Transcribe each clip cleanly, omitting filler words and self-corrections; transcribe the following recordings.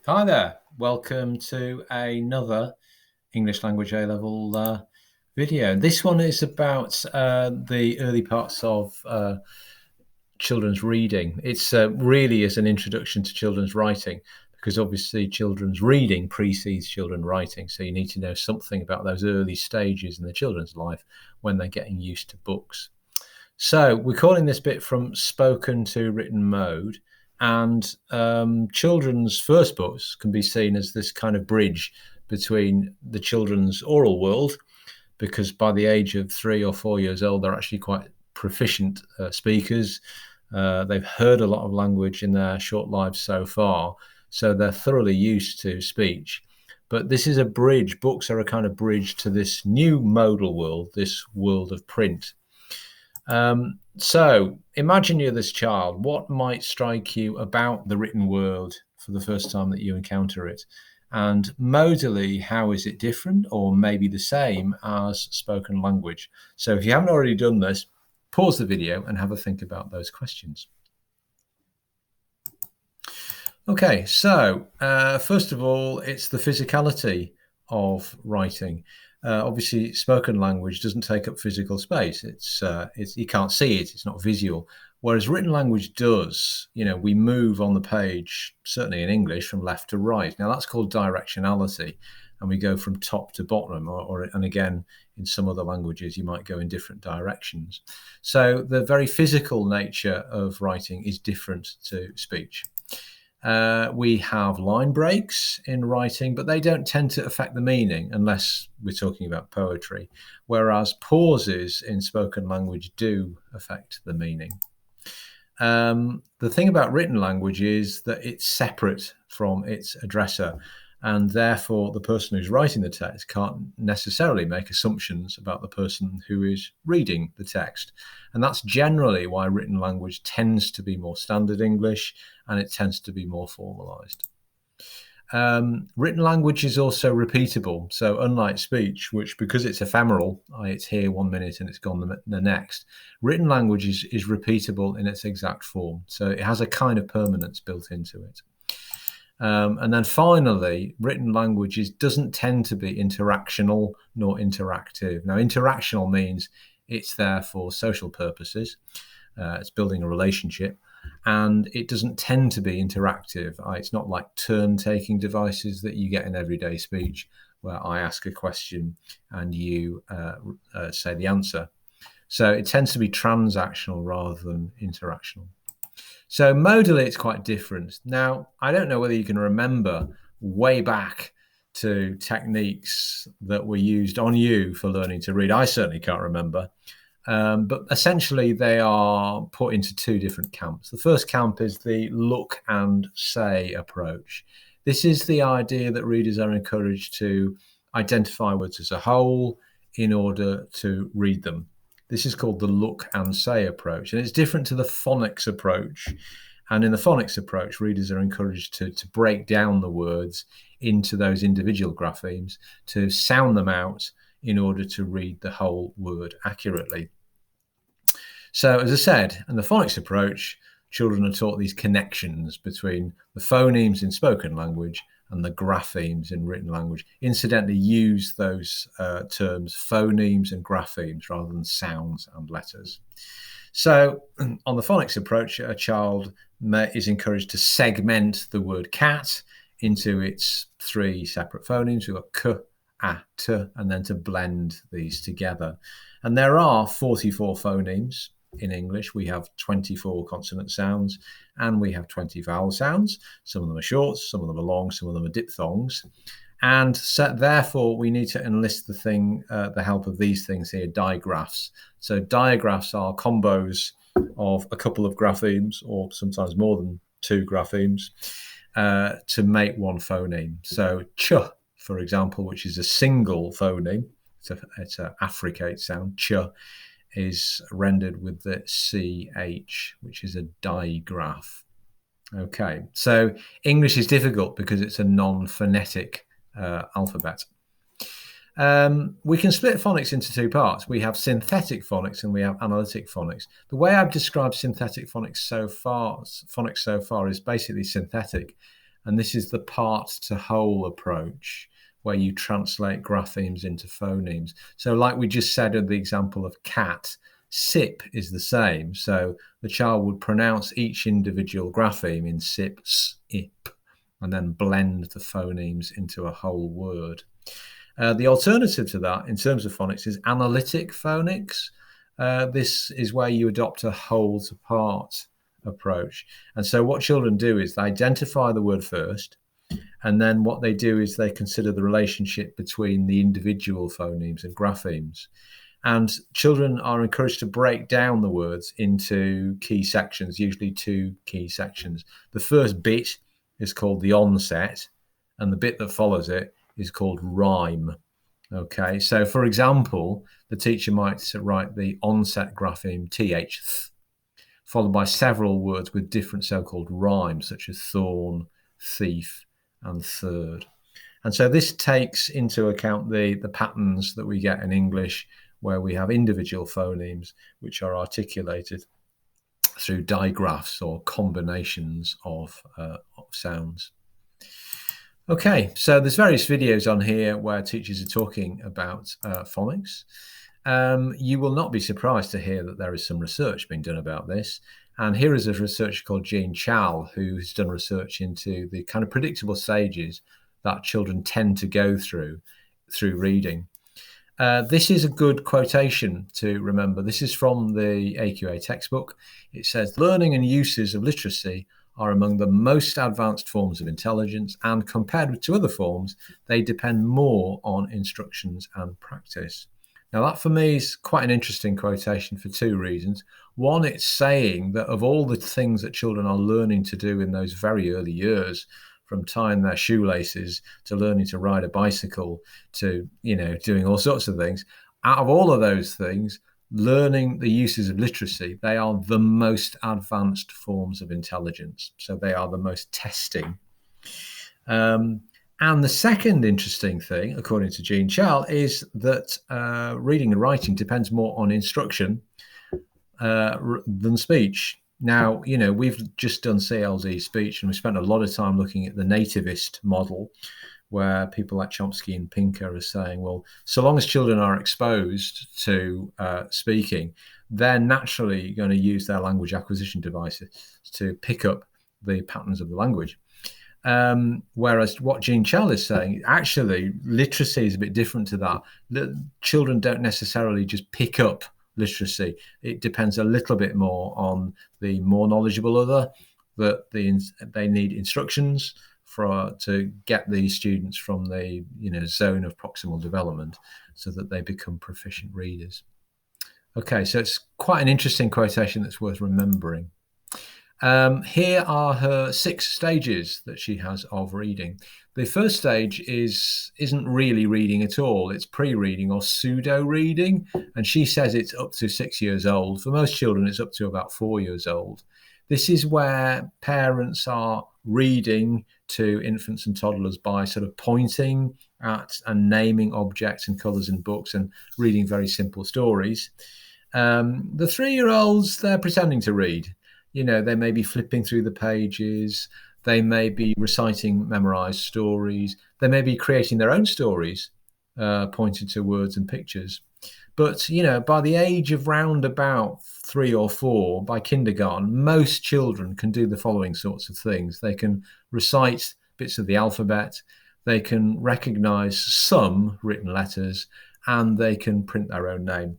Hi there, welcome to another English Language A-Level video. This one is about the early parts of children's reading. It's really is an introduction to children's writing, because obviously children's reading precedes children's writing, so you need to know something about those early stages in the children's life when they're getting used to books. So we're calling this bit from spoken to written mode. And children's first books can be seen as this kind of bridge between the children's oral world, because by the age of 3 or 4 years old, they're actually quite proficient speakers. They've heard a lot of language in their short lives so far, so they're thoroughly used to speech. But this is a bridge. Books are a kind of bridge to this new modal world, this world of print. So imagine you're this child. What might strike you about the written word for the first time that you encounter it? And modally, how is it different or maybe the same as spoken language? So if you haven't already done this, pause the video and have a think about those questions. Okay, so first of all, it's the physicality of writing. Obviously, spoken language doesn't take up physical space. It's you can't see it. It's not visual. Whereas written language does. You know, we move on the page, certainly in English, from left to right. Now that's called directionality, and we go from top to bottom. And again, in some other languages, you might go in different directions. So the very physical nature of writing is different to speech. We have line breaks in writing, but they don't tend to affect the meaning unless we're talking about poetry, whereas pauses in spoken language do affect the meaning. The thing about written language is that it's separate from its addressor, and therefore the person who's writing the text can't necessarily make assumptions about the person who is reading the text. And that's generally why written language tends to be more standard English, and it tends to be more formalized. Written language is also repeatable. So unlike speech, which because it's ephemeral, it's here 1 minute and it's gone the next, written language is repeatable in its exact form. So it has a kind of permanence built into it. And then finally, written language doesn't tend to be interactional nor interactive. Now, interactional means it's there for social purposes. It's building a relationship. And it doesn't tend to be interactive. It's not like turn-taking devices that you get in everyday speech, where I ask a question and you say the answer. So it tends to be transactional rather than interactional. So modally, it's quite different. Now, I don't know whether you can remember way back to techniques that were used on you for learning to read. I certainly can't remember. But essentially, they are put into two different camps. The first camp is the look and say approach. This is the idea that readers are encouraged to identify words as a whole in order to read them. This is called the look and say approach, and it's different to the phonics approach. And in the phonics approach, readers are encouraged to break down the words into those individual graphemes, to sound them out in order to read the whole word accurately. So, as I said, in the phonics approach, children are taught these connections between the phonemes in spoken language and the graphemes in written language. Incidentally, use those terms phonemes and graphemes rather than sounds and letters. So on the phonics approach, a child is encouraged to segment the word cat into its three separate phonemes. We've got k, a, t, and then to blend these together. And there are 44 phonemes in English. We have 24 consonant sounds and we have 20 vowel sounds. Some of them are short, some of them are long, some of them are diphthongs. And so therefore, we need to enlist the help of these things here, digraphs. So digraphs are combos of a couple of graphemes, or sometimes more than two graphemes, to make one phoneme. So ch, for example, which is a single phoneme, it's an affricate sound, ch, is rendered with the ch, which is a digraph. Okay, so English is difficult because it's a non-phonetic alphabet. We can split phonics into two parts. We have synthetic phonics and we have analytic phonics. The way I've described synthetic phonics so far is basically synthetic. And this is the part to whole approach, where you translate graphemes into phonemes. So like we just said in the example of cat, sip is the same. So the child would pronounce each individual grapheme in sip, sip, and then blend the phonemes into a whole word. The alternative to that, in terms of phonics, is analytic phonics. This is where you adopt a whole to part approach. And so what children do is they identify the word first, and then what they do is they consider the relationship between the individual phonemes and graphemes. And children are encouraged to break down the words into key sections, usually 2 key sections. The first bit is called the onset, and the bit that follows it is called rhyme. Okay, so for example, the teacher might write the onset grapheme th, followed by several words with different so-called rhymes, such as thorn, thief, and third. And so this takes into account the patterns that we get in English, where we have individual phonemes which are articulated through digraphs or combinations of sounds. Okay, so there's various videos on here where teachers are talking about phonics. You will not be surprised to hear that there is some research being done about this. And here is a researcher called Chal, who has done research into the kind of predictable stages that children tend to go through reading. This is a good quotation to remember. This is from the AQA textbook. It says, learning and uses of literacy are among the most advanced forms of intelligence, and compared to other forms, they depend more on instructions and practice. Now, that for me is quite an interesting quotation for 2 reasons. One, it's saying that of all the things that children are learning to do in those very early years, from tying their shoelaces to learning to ride a bicycle to, doing all sorts of things, out of all of those things, learning the uses of literacy, they are the most advanced forms of intelligence. So they are the most testing. And the second interesting thing, according to Jean Chal, is that reading and writing depends more on instruction than speech. Now, we've just done CLD speech, and we spent a lot of time looking at the nativist model, where people like Chomsky and Pinker are saying, well, so long as children are exposed to speaking, they're naturally going to use their language acquisition devices to pick up the patterns of the language. Whereas what Jean Chal is saying, actually, literacy is a bit different to that. Children don't necessarily just pick up literacy. It depends a little bit more on the more knowledgeable other, that they need instructions to get these students from the zone of proximal development so that they become proficient readers. Okay, so it's quite an interesting quotation that's worth remembering. Here are her 6 stages that she has of reading. The first stage isn't really reading at all. It's pre-reading or pseudo-reading, and she says it's up to 6 years old. For most children, it's up to about 4 years old. This is where parents are reading to infants and toddlers by sort of pointing at and naming objects and colours in books and reading very simple stories. The 3-year-olds, they're pretending to read. They may be flipping through the pages. They may be reciting memorized stories. They may be creating their own stories, pointing to words and pictures. But, by the age of round about 3 or 4, by kindergarten, most children can do the following sorts of things. They can recite bits of the alphabet. They can recognize some written letters, and they can print their own name.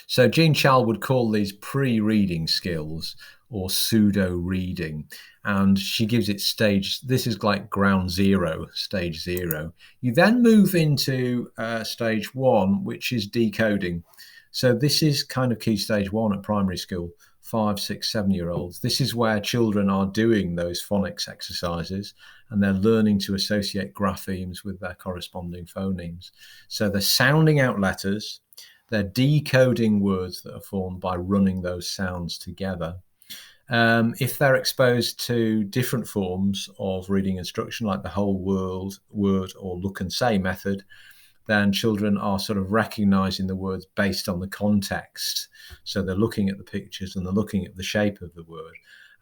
So Jean Chal would call these pre-reading skills or pseudo-reading, and she gives it stage. This is like ground zero, stage 0. You then move into stage 1, which is decoding. So this is kind of key stage 1 at primary school, 5, 6, 7-year-olds. This is where children are doing those phonics exercises, and they're learning to associate graphemes with their corresponding phonemes. So they're sounding out letters. They're decoding words that are formed by running those sounds together. If they're exposed to different forms of reading instruction, like the whole word or look and say method, then children are sort of recognizing the words based on the context. So they're looking at the pictures and they're looking at the shape of the word.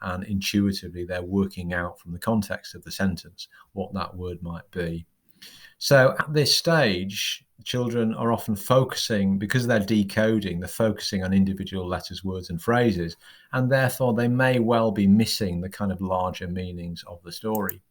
and intuitively they're working out from the context of the sentence what that word might be. So at this stage, children are often focusing, because they're decoding, they're focusing on individual letters, words, and phrases, and therefore they may well be missing the kind of larger meanings of the story.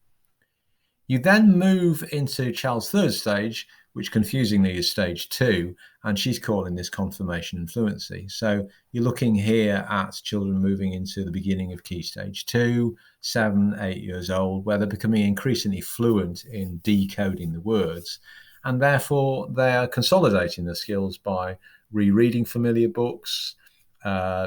You then move into Chal's third stage, which confusingly is stage 2, and she's calling this confirmation and fluency. So you're looking here at children moving into the beginning of key stage 2, 7, 8 years old, where they're becoming increasingly fluent in decoding the words, and therefore they are consolidating their skills by rereading familiar books,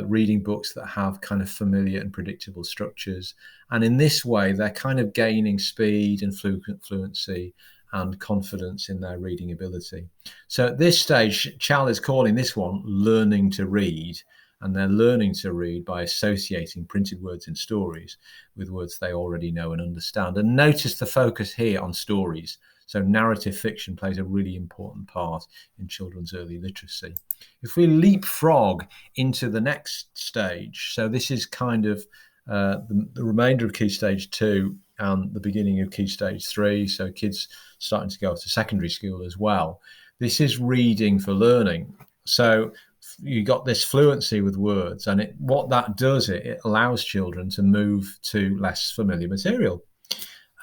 reading books that have kind of familiar and predictable structures. And in this way, they're kind of gaining speed and fluency and confidence in their reading ability. So at this stage, Chal is calling this one learning to read, and they're learning to read by associating printed words in stories with words they already know and understand. And notice the focus here on stories. So narrative fiction plays a really important part in children's early literacy. If we leapfrog into the next stage, so this is kind of the remainder of key stage 2 and the beginning of key stage 3, so kids starting to go to secondary school as well. This is reading for learning. So you got this fluency with words, and what that does, it allows children to move to less familiar material.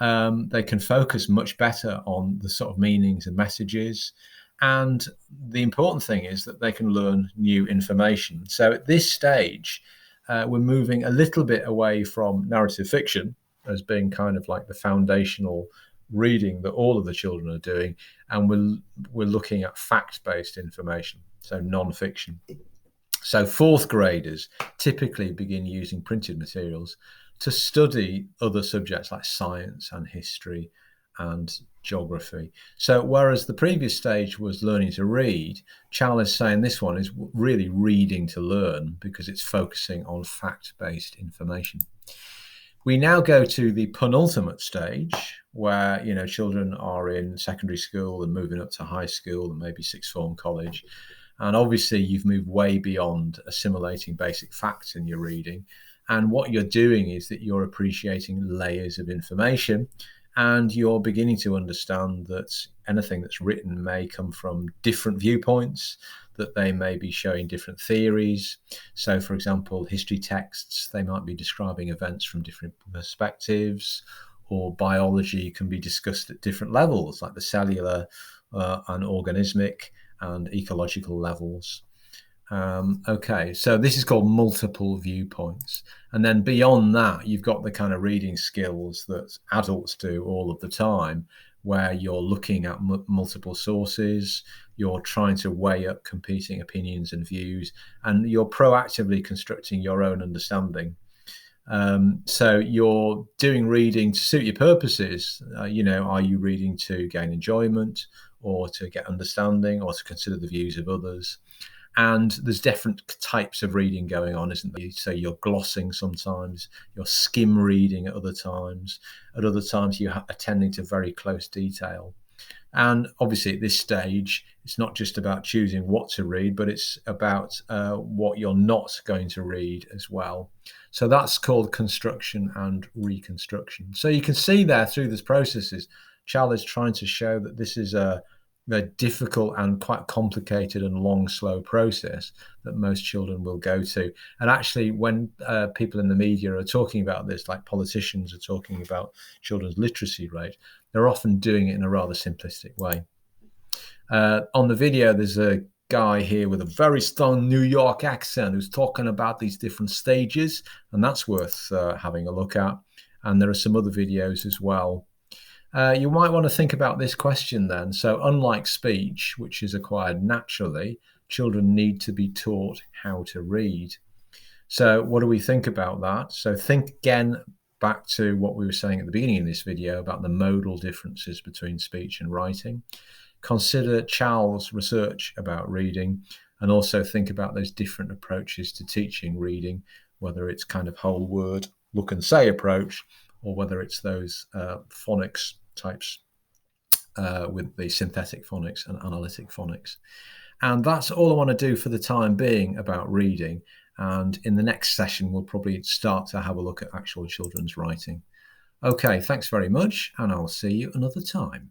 They can focus much better on the sort of meanings and messages. And the important thing is that they can learn new information. So at this stage, we're moving a little bit away from narrative fiction as being kind of like the foundational reading that all of the children are doing. And we're looking at fact-based information, so non-fiction. So fourth graders typically begin using printed materials to study other subjects like science and history and geography. So whereas the previous stage was learning to read, Chal is saying this one is really reading to learn because it's focusing on fact-based information. We now go to the penultimate stage where, children are in secondary school and moving up to high school and maybe sixth form college. And obviously you've moved way beyond assimilating basic facts in your reading. And what you're doing is that you're appreciating layers of information, and you're beginning to understand that anything that's written may come from different viewpoints, that they may be showing different theories. So, for example, history texts, they might be describing events from different perspectives, or biology can be discussed at different levels, like the cellular and organismic and ecological levels. Okay, so this is called multiple viewpoints. And then beyond that, you've got the kind of reading skills that adults do all of the time, where you're looking at multiple sources, you're trying to weigh up competing opinions and views, and you're proactively constructing your own understanding. So you're doing reading to suit your purposes. Are you reading to gain enjoyment, or to get understanding, or to consider the views of others? And there's different types of reading going on, isn't there? So you're glossing sometimes, you're skim reading at other times. At other times, you're attending to very close detail. And obviously at this stage, it's not just about choosing what to read, but it's about what you're not going to read as well. So that's called construction and reconstruction. So you can see there through these processes, Chal is trying to show that this is a difficult and quite complicated and long, slow process that most children will go to. And actually, when people in the media are talking about this, like politicians are talking about children's literacy rate, they're often doing it in a rather simplistic way. On the video, there's a guy here with a very strong New York accent who's talking about these different stages, and that's worth having a look at. And there are some other videos as well. You might want to think about this question then. So unlike speech, which is acquired naturally, children need to be taught how to read. So what do we think about that? So think again back to what we were saying at the beginning of this video about the modal differences between speech and writing. Consider Chal's research about reading, and also think about those different approaches to teaching reading, whether it's kind of whole word, look and say approach, or whether it's those phonics types with the synthetic phonics and analytic phonics. And that's all I want to do for the time being about reading. And in the next session, we'll probably start to have a look at actual children's writing. Okay, thanks very much, and I'll see you another time.